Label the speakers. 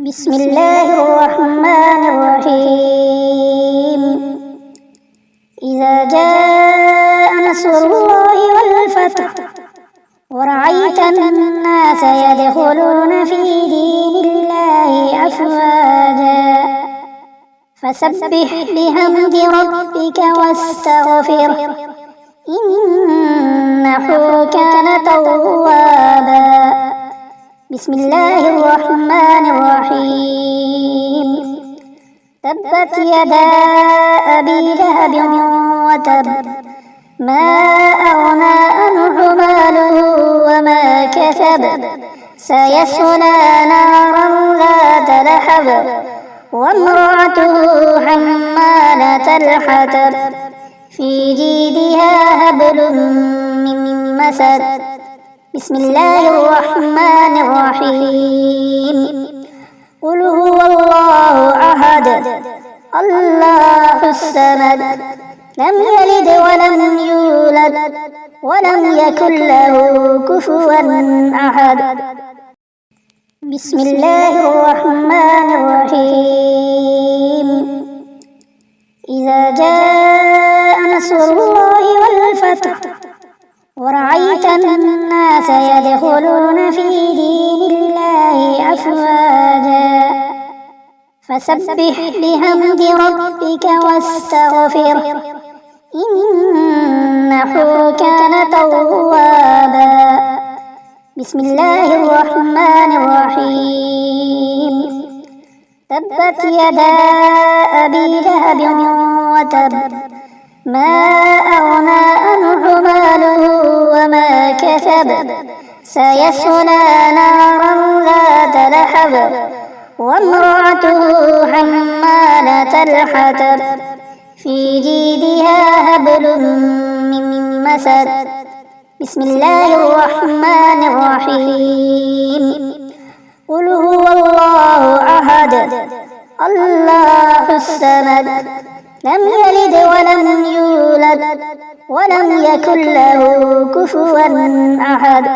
Speaker 1: بسم الله الرحمن الرحيم. إذا جاء نصر الله والفتح ورأيت الناس يدخلون في دين الله أفواجا فسبح بحمد ربك واستغفره إنه كان توابا. بسم الله الرحمن الرحيم. تبت يدا أبي لهب وتب ما أغنى عنه ماله وما كسب سيصلى نارا ذات لهب وامرأته حمالة الحطب في جيدها حبل من مسد. بسم الله الرحمن الرحيم. قل هو الله أحد الله الصمد لم يلد ولم يولد ولم يكن له كفوا أحد. بسم الله الرحمن الرحيم. إذا جاء نصر الله والفتح ورأيت الناس يدخلون في دين الله أفواجا فسبح بحمد ربك واستغفره إنه كان توابا. بسم الله الرحمن الرحيم. تبت يدا أبي لهب وتب ما أغنى عنه ماله وما كسب سيصلى نارا ذات لهب وامرأته حمالة الحطب في جيدها حبل من مسد. بسم الله الرحمن الرحيم. قل هو الله أحد الله الصمد لم يلد ولم يولد ولم يكن له كفوا أحد.